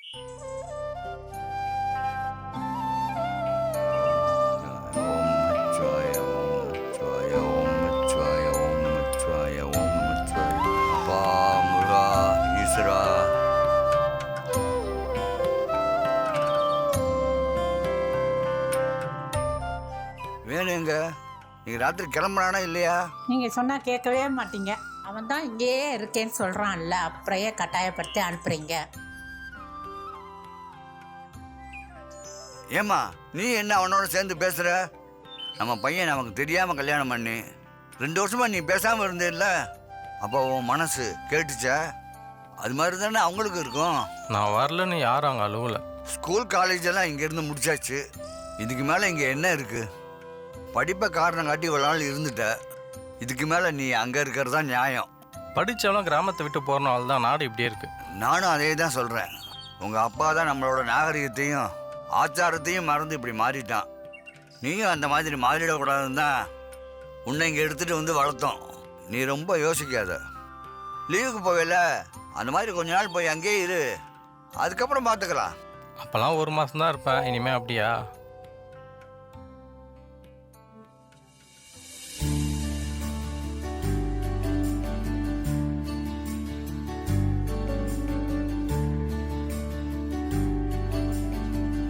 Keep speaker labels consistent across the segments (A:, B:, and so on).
A: அப்பா முருகா ஈஸ்வரா. வேணும் எங்க? நீங்க ராத்திரி கிளம்புறானா இல்லையா?
B: நீங்க சொன்னா கேட்கவே மாட்டீங்க. அவன் தான் இங்கேயே இருக்கேன்னு சொல்றான்ல, அப்புறையே கட்டாயப்படுத்தி அனுப்புறீங்க.
A: ஏமா நீ என்ன அவனோட சேர்ந்து பேசுற? நம்ம பையன் நமக்கு தெரியாம கல்யாணம் பண்ணி 2 வருஷமா நீ பேசாம இருந்தேல்ல, அப்போ உன் மனசு கேட்டுச்சா? அது மாதிரி தானே அவங்களுக்கு இருக்கும்.
C: நான் வரலன்னு யாரும் அங்கே அழுவல.
A: ஸ்கூல் காலேஜ் எல்லாம் இங்கேருந்து முடிச்சாச்சு. இதுக்கு மேலே இங்கே என்ன இருக்கு? படிப்பை காரணம் காட்டி ஒரு நாள் இருந்துட்ட. இதுக்கு மேலே நீ அங்கே இருக்கிறது தான் நியாயம்.
C: படித்தாலும் கிராமத்தை விட்டு போகிறனால தான் நாடு இப்படியே இருக்கு.
A: நானும் அதே தான் சொல்கிறேன். உங்கள் அப்பா தான் நம்மளோட நாகரிகத்தையும் ஆச்சாரத்தையும் மறந்து இப்படி மாறிட்டான். நீயும் அந்த மாதிரி மாறிடக்கூடாதுன்னு தான் உன்னை இங்கே எடுத்துகிட்டு வந்து வளர்த்தோம். நீ ரொம்ப யோசிக்காத. லீவுக்கு போவேல, அந்த மாதிரி கொஞ்ச நாள் போய் அங்கேயே இரு, அதுக்கப்புறம் பார்த்துக்கலாம்.
C: அப்போல்லாம் 1 மாதம் தான் இருப்பேன். இனிமேல் அப்படியா?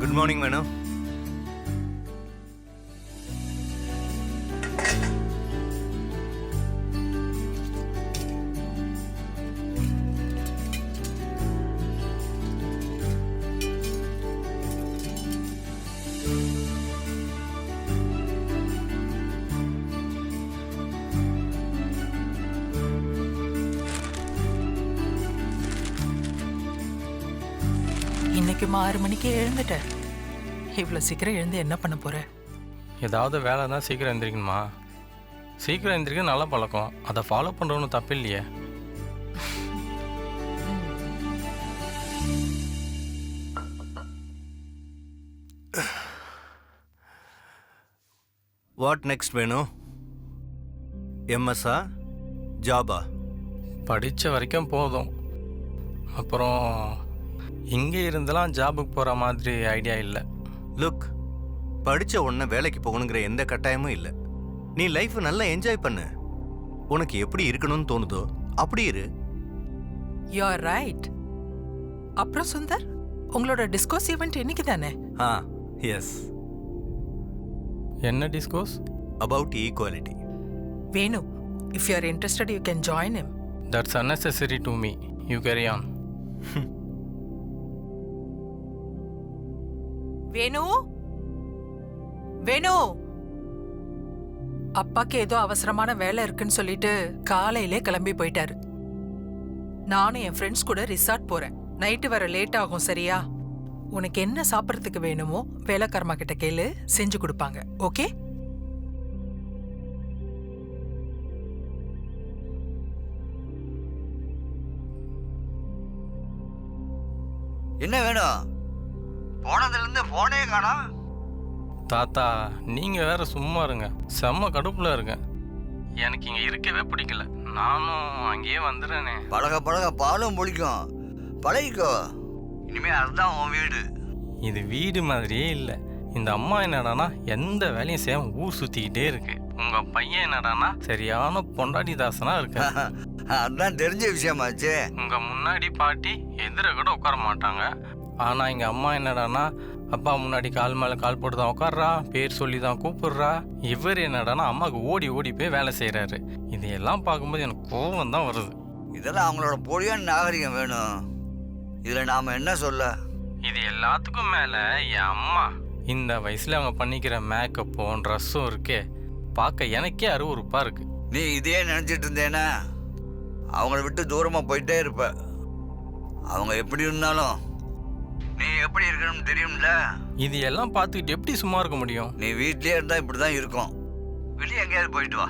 D: குட் மார்னிங் வேணு.
E: இன்னைக்குமா 6 மணிக்கு எழுந்துட்டேன். இவ்வளோ சீக்கிரம் எழுந்து என்ன பண்ண போற?
C: ஏதாவது வேலை தான் சீக்கிரம் எழுந்திரிக்கணுமா? சீக்கிரம் எழுந்திரிக்க நல்ல பழக்கம். அதை ஃபாலோ பண்ணுறவனு தப்பு இல்லையே.
D: வாட் நெக்ஸ்ட் வேணு? எம்எஸ்ஸா ஜாபா?
C: படித்த வரைக்கும் போதும். அப்புறம் இங்கே இருந்தெல்லாம் ஜாபுக்கு போகிற மாதிரி ஐடியா இல்லை.
D: லுக், படித்த உடனே வேலைக்கு போகணுங்கிற எந்த கட்டாயமும் இல்லை. நீ லைஃப்பை நல்லா என்ஜாய் பண்ணு. உனக்கு எப்படி இருக்கணும்னு தோணுதோ அப்படி இரு.
E: You are right. அப்புறம் சுந்தர், உங்களோட டிஸ்கோஸ் ஈவெண்ட் இன்னைக்கு தானே?
D: எஸ்.
C: என்ன டிஸ்கோஸ்?
D: About equality.
E: Venu, if you are interested you can join him.
C: That's unnecessary to me. You carry on.
E: வேணு, வேணு, அப்பாக்கு ஏதோ அவசரமான வேலை இருக்குன்னு சொல்லிட்டு காலையிலே கிளம்பி போயிட்டாரு. நானும் என் ஃப்ரெண்ட்ஸ் கூட ரிசார்ட் போறேன். நைட்டு வர லேட் ஆகும், சரியா? உனக்கு என்ன சாப்பிட்றதுக்கு வேணுமோ வேலைக்காரமா கிட்ட கேளு, செஞ்சு கொடுப்பாங்க. ஓகே?
A: என்ன வேணும்? போனதுலேருந்து போனே காணோம்.
C: தாத்தா, நீங்கள் வேற சும்மா இருங்க. செம்ம கடுப்பில் இருக்கேன். எனக்கு இங்கே இருக்கவே பிடிக்கல. நானும் அங்கேயே வந்துடுறேனே.
A: பழக பழக பாலும் பிடிக்கும், பழகிக்கோ. இனிமே அதுதான் உன் வீடு.
C: இது வீடு மாதிரியே இல்லை. இந்த அம்மா என்னடானா எந்த வேலையும் செய்யாம ஊர் சுற்றிக்கிட்டே இருக்கு. உங்கள் பையன் என்னடானா சரியான பொண்டாட்டி தாசனா இருக்கு.
A: அதுதான் தெரிஞ்ச விஷயமாச்சு.
C: உங்கள் முன்னாடி பாட்டி எதிர கூட உட்கார மாட்டாங்க. ஆனால் எங்கள் அம்மா என்னடானா அப்பா முன்னாடி கால் மேலே கால் போட்டு தான் உட்கார்றா, பேர் சொல்லி தான் கூப்பிடுறா. இவர் என்னடானா அம்மாவுக்கு ஓடி ஓடி போய் வேலை செய்கிறாரு. இதையெல்லாம் பார்க்கும்போது எனக்கு கோபம் தான் வருது.
A: இதெல்லாம் அவங்களோட பொடியான நாகரிகம் வேணும். இதில் நாம் என்ன சொல்ல?
C: இது எல்லாத்துக்கும் மேலே என் அம்மா இந்த வயசில் அவங்க பண்ணிக்கிற மேக்கப்பும் ட்ரெஸ்ஸும் இருக்கே, பார்க்க எனக்கே அருவருப்பாக இருக்கு.
A: நீ இதையே நினச்சிட்டு இருந்தேன்னா அவங்கள விட்டு தூரமாக போயிட்டே இருப்ப. அவங்க எப்படி இருந்தாலும் நீ எப்படி இருக்கணும்னு தெரியும்ல.
C: இது எல்லாம் பார்த்துக்கிட்டு எப்படி சும்மா இருக்க முடியும்?
A: நீ வீட்லயே இருந்தா இப்படிதான் இருக்கும். வெளியே எங்கேயாவது போயிட்டு வா.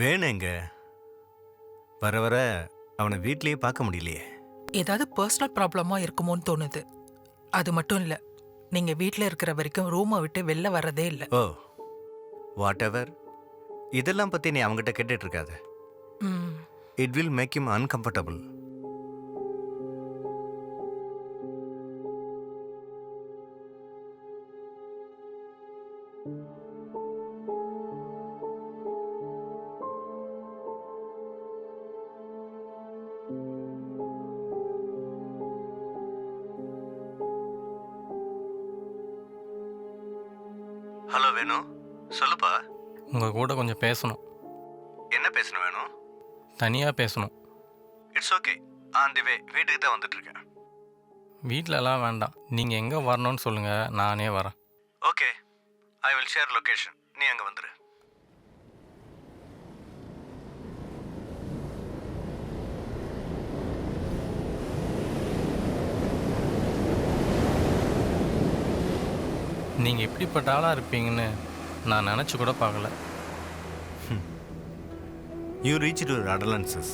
D: வேணுங்க. வர வர அவனை வீட்லயே பார்க்க முடியலையே.
E: ஏதாவது பர்சனல் ப்ராப்ளமா இருக்குமோன்னு தோணுது. அது மட்டும் இல்ல, நீங்க வீட்ல இருக்கிற வரைக்கும் ரூமை விட்டு வெளில வர்றதே இல்ல.
D: Oh, whatever. இதெல்லாம் பத்தி நீ அவங்ககிட்ட கேட்டுட்டு இருக்காத.
E: ம்.
D: It will make him uncomfortable. Hello Venu, சொல்லுப்பா.
C: உங்கள் கூட கொஞ்சம் பேசணும்.
D: என்ன பேசணும் வேணும்?
C: தனியாக பேசணும்.
D: இட்ஸ் ஓகே, ஆன் தி வே. வீட்டுக்கு தான் வந்துட்டு இருக்கேன்.
C: வீட்டிலலாம் வேண்டாம். நீங்கள் எங்கே வரணும்னு சொல்லுங்கள், நானே வரேன்.
D: Okay, I will share location. நீ அங்கே வந்துரு.
C: நீங்கள் இப்படிப்பட்ட ஆளாக இருப்பீங்கன்னு நான் நினச்சி கூட பார்க்கல.
D: You reached your adolescence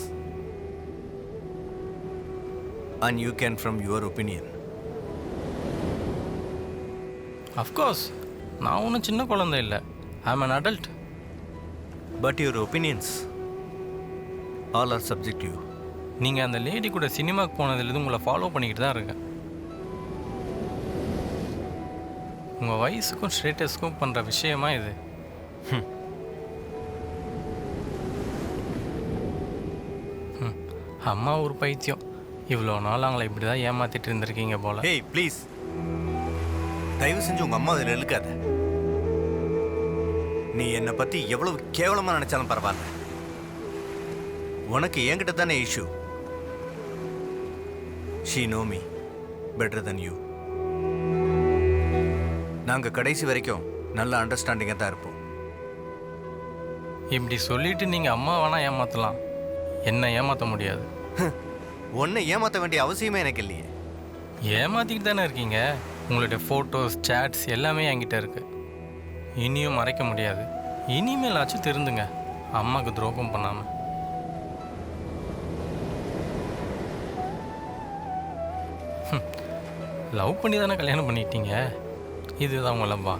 D: and you can from your opinion.
C: Of course, நான் ஒன்றும் சின்ன குழந்தை இல்லை. ஐ ஆம் an adult.
D: But your opinions all are subjective.
C: நீங்கள் அந்த லேடி கூட சினிமாவுக்கு போனதுலேருந்து உங்களை ஃபாலோ பண்ணிக்கிட்டு தான் இருக்கேன். உங்கள் வயசுக்கும் ஸ்டேட்டஸ்க்கும் பண்ணுற விஷயமா இது? அம்மா ஒரு பைத்தியம். இவ்வளோ நாள் அவங்கள இப்படி தான் ஏமாத்திட்டு இருந்திருக்கீங்க போல.
D: Hey, please. தயவு செஞ்சு உங்க அம்மா அதில் இழுக்காத. நீ என்னை பத்தி எவ்வளவு கேவலமா நினைச்சாலும் பரவாயில்ல. உனக்கு என்கிட்ட தானே issue. She know me better than you. நாங்க கடைசி வரைக்கும் நல்ல அண்டர்ஸ்டாண்டிங்காக தான் இருப்போம்.
C: இப்படி சொல்லிட்டு நீங்கள் அம்மா வேணால் ஏமாற்றலாம், என்ன ஏமாற்ற முடியாது.
D: உன்னை ஏமாற்ற வேண்டிய அவசியமே எனக்கு இல்லையே.
C: ஏமாற்றிக்கிட்டு தானே இருக்கீங்க. உங்களுடைய ஃபோட்டோஸ், சேட்ஸ் எல்லாமே என்கிட்ட இருக்குது. இனியும் மறைக்க முடியாது. இனிமேலாச்சும் திருந்துங்க, அம்மாவுக்கு துரோகம் பண்ணாமல். லவ் பண்ணி தானே கல்யாணம் பண்ணிட்டீங்க. இதுதான் உங்கள் லவ்வா?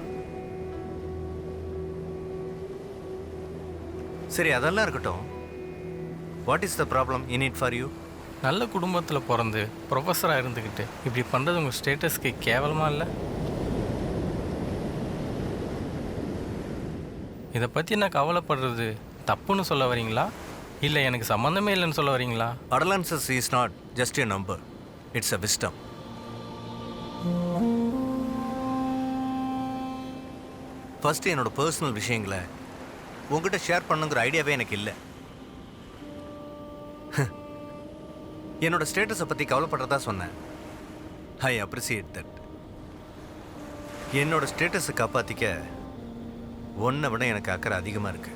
D: சரி, அதெல்லாம் இருக்கட்டும். What is the problem in it for you?
C: நல்ல குடும்பத்தில் பிறந்து ப்ரொஃபஸராக இருந்துக்கிட்டு இப்படி பண்ணுறது உங்கள் ஸ்டேட்டஸ்க்கு கேவலமாக இல்லை? இதை பற்றி நான் கவலைப்படுறது தப்புன்னு சொல்ல வரீங்களா, இல்லை எனக்கு சம்மந்தமே இல்லைன்னு சொல்ல வரீங்களா?
D: Adolescence is not just a number. It's a wisdom. First என்னோட பர்சனல் விஷயங்களை உங்ககிட்ட ஷேர் பண்ணுங்கிற ஐடியாவே எனக்கு இல்லை. என்னோட ஸ்டேட்டஸை பற்றி கவலைப்படுறதா சொன்னேன். ஐ அப்ரிசியேட் தட். என்னோட ஸ்டேட்டஸை காப்பாற்றிக்க ஒன்றை விட எனக்கு அக்கறை அதிகமாக இருக்கு.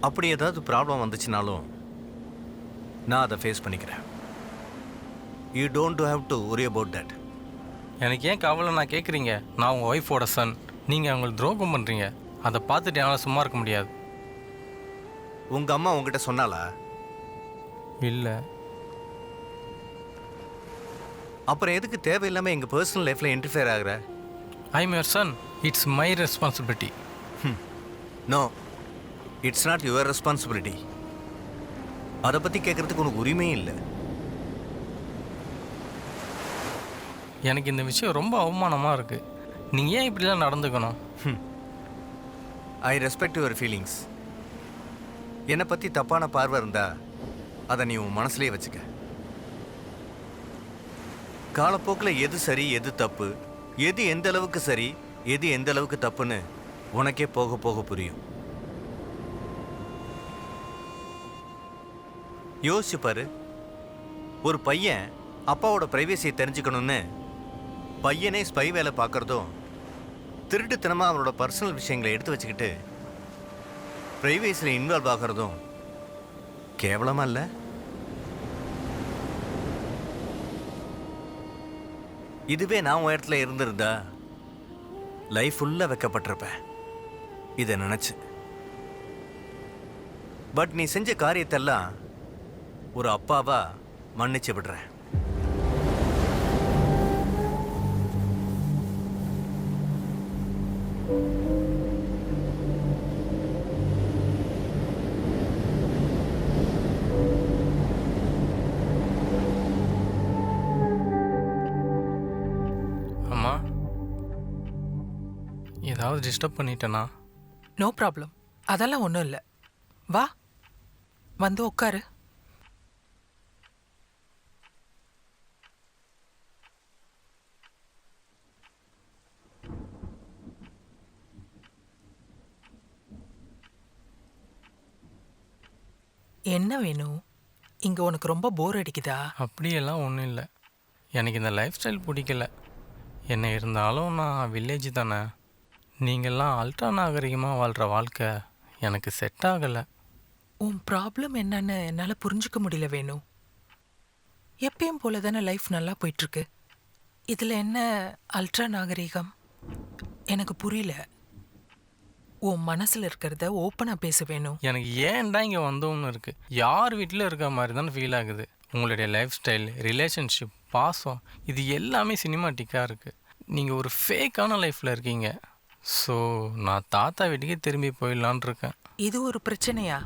D: அப்படி ஏதாவது ப்ராப்ளம் வந்துச்சுனாலும் நான் அதை ஃபேஸ் பண்ணிக்கிறேன். You don't have to worry about that.
C: எனக்கு ஏன் கவலை நான் கேட்குறீங்க? நான் உங்கள் ஒய்ஃபோட சன். நீங்கள் அவங்களுக்கு துரோகம் பண்ணுறீங்க. அதை பார்த்துட்டு என்னால் சும்மா இருக்க முடியாது.
D: உங்கள் அம்மா உங்ககிட்ட சொன்னாலா?
C: இல்லை.
D: அப்புறம் எதுக்கு தேவையில்லாமல் எங்கள் பர்சனல் லைஃப்பில் இன்டர்ஃபியர் ஆகிற?
C: I am your son. It's my responsibility.
D: No, it's not your responsibility. அதை பற்றி கேட்குறதுக்கு உனக்கு உரிமையும் இல்லை.
C: எனக்கு இந்த விஷயம் ரொம்ப அவமானமாக இருக்குது. நீங்கள் ஏன் இப்படிலாம் நடந்துக்கணும்?
D: I respect your feelings. என்னை பற்றி தப்பான பார்வை இருந்தா அதை நீ உன் மனசுலேயே வச்சுக்க. காலப்போக்கில் எது சரி எது தப்பு, எது எந்த அளவுக்கு சரி எது எந்த அளவுக்கு தப்புன்னு உனக்கே போக போக புரியும். யோசிச்சு பாரு, ஒரு பையன் அப்பாவோட பிரைவேசியை தெரிஞ்சுக்கணும்னு பையனே ஸ்பை வேலை பார்க்குறதும், திருட்டுத்தனமாக அவனோட பர்சனல் விஷயங்களை எடுத்து வச்சுக்கிட்டு பிரைவேசியில் இன்வால்வ் ஆகிறதும் கேவலமா இல்லை? இதுவே நான் உன் இடத்துல இருந்திருந்தா லைஃப் ஃபுல்லாக வைக்கப்பட்டிருப்பேன் இதை நினச்சி. பட் நீ செஞ்ச காரியத்தெல்லாம் ஒரு அப்பாவா மன்னிச்சு விடுறேன்.
C: அம்மா, ஏதாவது டிஸ்டர்ப் பண்ணிட்டேனா?
E: நோ ப்ராப்ளம், அதெல்லாம் ஒன்றும் இல்லை. வா, வந்து உட்காரு. என்ன வேணும்? இங்க உனக்கு ரொம்ப போர் அடிக்குதா?
C: அப்படியெல்லாம் ஒன்றும் இல்லை. எனக்கு இந்த லைஃப் ஸ்டைல் பிடிக்கல. என்ன இருந்தாலும் நான் வில்லேஜ் தானே. நீங்கள்லாம் அல்ட்ரா நாகரிகமாக வாழ்கிற வாழ்க்கை எனக்கு செட் ஆகலை.
E: உன் ப்ராப்ளம் என்னன்னு என்னால் புரிஞ்சுக்க முடியல வேணும். எப்பயும் போல தானே லைஃப் நல்லா போயிட்டுருக்கு. இதில் என்ன அல்ட்ரா நாகரிகம்? எனக்கு புரியல. உன் மனசில் இருக்கிறத ஓப்பனாக பேச வேணும்.
C: எனக்கு ஏன்டா இங்கே வந்தோம்னு இருக்குது. யார் வீட்டில் இருக்க மாதிரி தானே ஃபீல் ஆகுது. உங்களுடைய லைஃப் ஸ்டைல், ரிலேஷன்ஷிப், பாசம், இது எல்லாமே சினிமாட்டிக்காக இருக்குது. நீங்கள் ஒரு ஃபேக்கான லைஃப்பில் இருக்கீங்க. ஸோ நான் தாத்தா வீட்டுக்கே திரும்பி போயிடலான் இருக்கேன்.
E: இது ஒரு பிரச்சனையா?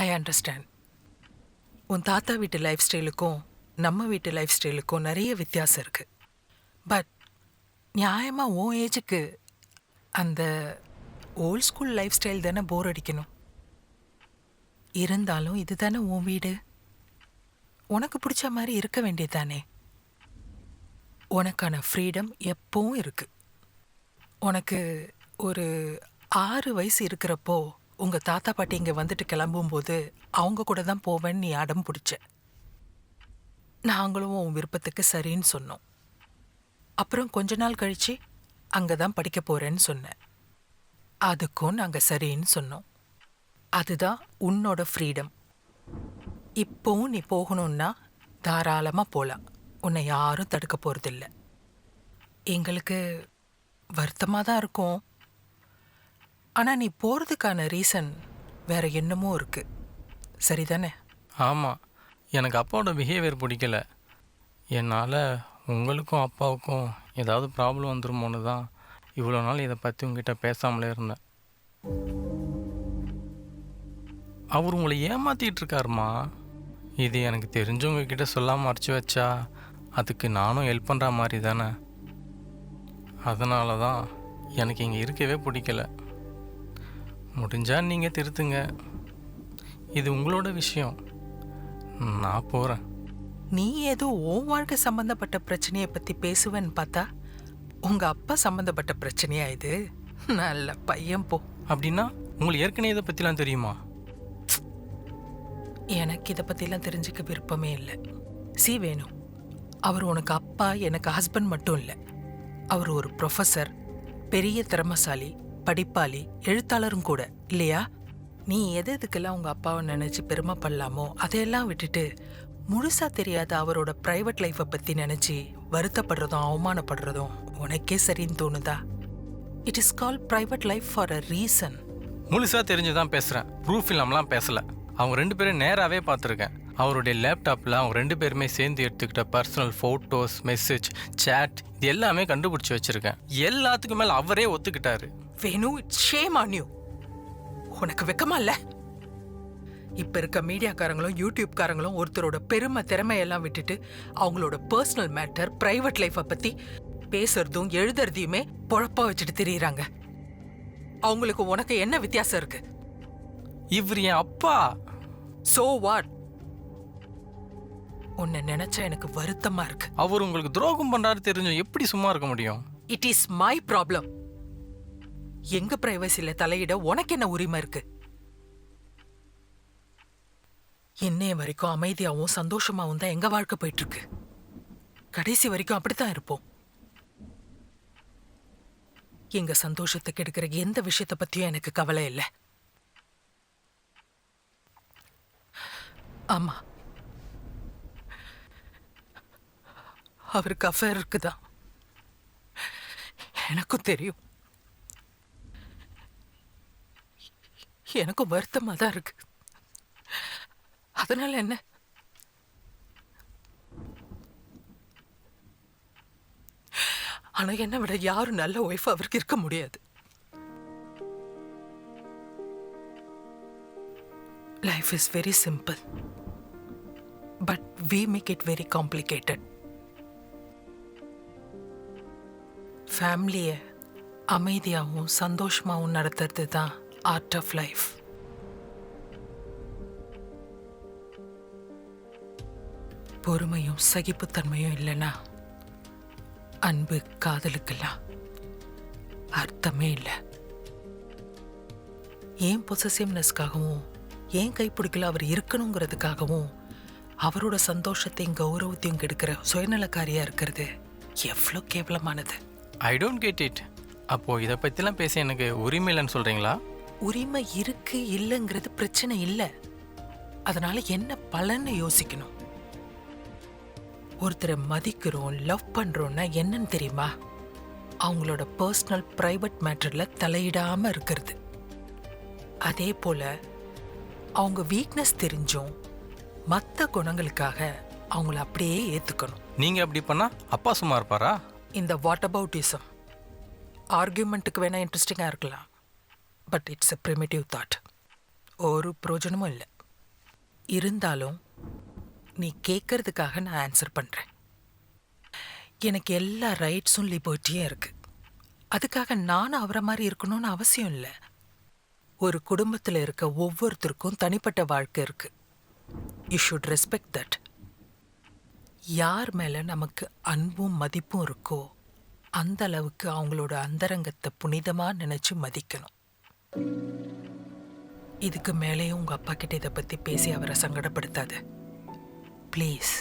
E: I understand. உன் தாத்தா வீட்டு லைஃப் ஸ்டைலுக்கும் நம்ம வீட்டு லைஃப் ஸ்டைலுக்கும் நிறைய வித்தியாசம் இருக்குது. பட் நியாயமாக உன் ஏஜுக்கு அந்த ஓல்ட் ஸ்கூல் லைஃப் ஸ்டைல் தானே போர் அடிக்கணும். இருந்தாலும் இது தானே உன் வீடு. உனக்கு பிடிச்ச மாதிரி இருக்க வேண்டியதானே. உனக்கான ஃப்ரீடம் எப்பவும் இருக்கு. உனக்கு ஒரு 6 வயசு இருக்கிறப்போ உங்கள் தாத்தா பாட்டி இங்கே வந்துட்டு கிளம்பும்போது அவங்க கூட தான் போவேன்னு நீ அடம் பிடிச்ச. நாங்களும் உன் விருப்பத்துக்கு சரின்னு சொன்னோம். அப்புறம் கொஞ்ச நாள் கழித்து அங்கே தான் படிக்க போகிறேன்னு சொன்னேன். அதுக்கும் நாங்கள் சரின்னு சொன்னோம். அதுதான் உன்னோட ஃப்ரீடம். இப்போவும் நீ போகணுன்னா தாராளமாக போகலாம். உன்னை யாரும் தடுக்க போகிறதில்ல. எங்களுக்கு வருத்தமாக தான் இருக்கும். ஆனால் நீ போகிறதுக்கான ரீசன் வேற என்னமோ இருக்குது. சரிதானே?
C: ஆமாம், எனக்கு அப்பாவோட பிஹேவியர் பிடிக்கல. என்னால் உங்களுக்கும் அப்பாவுக்கும் ஏதாவது ப்ராப்ளம் வந்துருமோன்னு தான் இவ்வளோ நாள் இதை பற்றி உங்ககிட்ட பேசாமலே இருந்தேன். அவர் உங்களை ஏமாற்றிட்டு இருக்காருமா. இது எனக்கு தெரிஞ்சவங்க கிட்ட சொல்லாமல் மறைச்சி வச்சா அதுக்கு நானும் ஹெல்ப் பண்ணுற மாதிரி தானே. அதனால தான் எனக்கு இங்கே இருக்கவே பிடிக்கல. முடிஞ்சால் நீங்கள் திருத்துங்க. இது உங்களோட விஷயம். நான் போகிறேன்.
E: நீ ஏதோ உன் வாழ்க்கை சம்பந்தப்பட்ட பிரச்சனையை பற்றி பேசுவேன்னு பார்த்தா உங்கள் அப்பா சம்பந்தப்பட்ட பிரச்சனையா இது? நல்ல பையன் போ.
C: அப்படின்னா உங்களுக்கு ஏற்கனவே இதை பற்றிலாம் தெரியுமா?
E: எனக்கு இதை பற்றிலாம் தெரிஞ்சுக்க விருப்பமே இல்லை. வேணும், அவர் உனக்கு அப்பா, எனக்கு ஹஸ்பண்ட் மட்டும் இல்லை. அவர் ஒரு ப்ரொஃபஸர், பெரிய திறமசாலி, படிப்பாளி, எழுத்தாளரும் கூட இல்லையா? நீ எதுக்கெல்லாம் உங்கள் அப்பாவை நினச்சி பெருமைப்படலாமோ அதையெல்லாம் விட்டுட்டு முழுசாக தெரியாத அவரோட ப்ரைவேட் லைஃப்பை பற்றி நினச்சி வருத்தப்படுறதும் அவமானப்படுறதும் உனக்கே சரின்னு தோணுதா? It is call private life for a reason.
C: முழுசாக தெரிஞ்சு தான் பேசுகிறேன். ப்ரூஃப் இல்லாமலாம் பேசலை. அவங்க 2 பேரும் நேராகவே பார்த்துருக்கேன். அவருடைய லேப்டாப்பில் அவங்க 2 பேருமே சேர்ந்து எடுத்துக்கிட்ட பர்சனல் ஃபோட்டோஸ், மெசேஜ், சேட், இது எல்லாமே கண்டுபிடிச்சி வச்சுருக்கேன். எல்லாத்துக்கும் மேலே அவரே ஒத்துக்கிட்டாரு.
E: வேணு, இட்ஸ் ஷேம் ஆன் யூ. உனக்கு வெக்கமா இல்லை? இப்போ இருக்க மீடியாக்காரங்களும் யூடியூப்காரங்களும் ஒருத்தரோட பெருமை திறமையெல்லாம் விட்டுட்டு அவங்களோட பர்சனல் மேட்டர், ப்ரைவேட் லைஃப்பை பற்றி பேசுறதும் எழுதுறதையுமே பொழப்பா வச்சுட்டு திரியிறாங்க. அவங்களுக்கு உனக்கு என்ன வித்தியாசம் இருக்கு?
C: இவர் என் அப்பா.
E: So what? உன்னை நினைச்சா எனக்கு வருத்தமா இருக்கு.
C: அவர் உங்களுக்கு துரோகம் பண்றாரு தெரிஞ்சும் எப்படி சும்மா இருக்க முடியும்?
E: It is my problem. எங்க பிரைவசியில தலையிட உனக்கு என்ன உரிமை இருக்கு? இன்னைய வரைக்கும் அமைதியாவும் சந்தோஷமாவும் தான் எங்க வாழ்க்கை போயிட்டு இருக்கு. கடைசி வரைக்கும் அப்படித்தான் இருப்போம். எங்க சந்தோஷத்துக்கு எடுக்கிற எந்த விஷயத்தை பத்தியும் எனக்கு கவலை இல்லை. ஆமா, அவருக்கு அஃபேர் இருக்குதான், எனக்கும் தெரியும். எனக்கும் வருத்தமா தான் இருக்கு. அதனால என்ன? ஆனா என்னை விட யாரும் நல்ல ஒய்ஃப் அவருக்கு இருக்க முடியாது. Life is very simple, but we make it very complicated. ஃபேமிலியை அமைதியாகவும் சந்தோஷமாகவும் நடத்துறது தான் ஆர்ட் ஆஃப் லைஃப். பொறுமையும் சகிப்புத்தன்மையும் இல்லைன்னா அன்பு காதலுக்கெல்லாம் அர்த்தமே இல்லை. ஏன் பொசசிவ்னஸ்க்காகவும் ஏன் கைப்பிடிக்கல அவர் இருக்கணுங்கிறதுக்காகவும் அவரோட சந்தோஷத்தையும் கௌரவத்தையும் கெடுக்கிற சுயநலக்காரியா இருக்கிறது எவ்வளோ கேவலமானது.
C: I don't get it. அப்போது இதை பற்றிலாம் பேச எனக்கு உரிமை இல்லைன்னு சொல்கிறீங்களா?
E: உரிமை இருக்கு இல்லைங்கிறது பிரச்சனை இல்லை. அதனால என்ன பலன்னு யோசிக்கணும். ஒருத்தரை மதிக்கிறோம், லவ் பண்றோம்னா என்னன்னு தெரியுமா? அவங்களோட பர்சனல் பிரைவேட் மேட்டர்ல தலையிடாம இருக்கிறது. அதே போல அவங்க வீக்னஸ் தெரிஞ்சும் மற்ற குணங்களுக்காக அவங்கள அப்படியே ஏத்துக்கணும்.
C: நீங்கள் அப்படி பண்ணால் அப்பா சும்மா இருப்பாரா?
E: இந்த வாட் அபவுட்டிசம் ஆர்கியூமெண்ட்டுக்கு வேணா இன்ட்ரெஸ்டிங்காக இருக்கலாம், but it's a primitive thought. ஒரு பிரயோஜனமும் இல்லை. இருந்தாலும் நீ கேட்கறதுக்காக நான் ஆன்சர் பண்ணுறேன். எனக்கு எல்லா ரைட்ஸும் லிபர்ட்டியும் இருக்கு. அதுக்காக நானும் அவரை மாதிரி இருக்கணும்னு அவசியம் இல்லை. ஒரு குடும்பத்தில் இருக்க ஒவ்வொருத்தருக்கும் தனிப்பட்ட வாழ்க்கை இருக்கு. You should respect that. யார் மேலே நமக்கு அன்பும் மதிப்பும் இருக்கோ அந்த அளவுக்கு அவங்களோட அந்தரங்கத்தை புனிதமாக நினச்சி மதிக்கணும். இதுக்கு மேலேயும் உங்கள் அப்பா கிட்ட இதை பற்றி பேசி அவரை சங்கடப்படுத்தாத ப்ளீஸ்.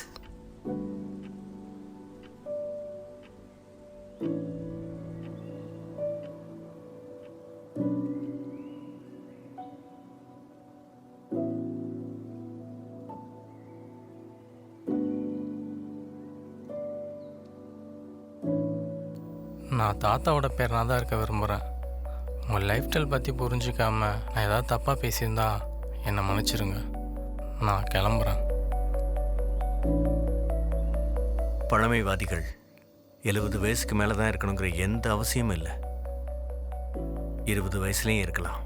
C: நான் தாத்தாவோட பேரனாக தான் இருக்க விரும்புகிறேன். உங்கள் லைஃப் ஸ்டைல் பற்றி புரிஞ்சிக்காம நான் ஏதாவது தப்பாக பேசியிருந்தா என்னை மன்னிச்சிருங்க. நான் கிளம்புறேன்.
D: பழமைவாதிகள் 70 வயசுக்கு மேலே தான் இருக்கணுங்கிற எந்த அவசியமும் இல்லை. 20 வயசுலேயும் இருக்கலாம்.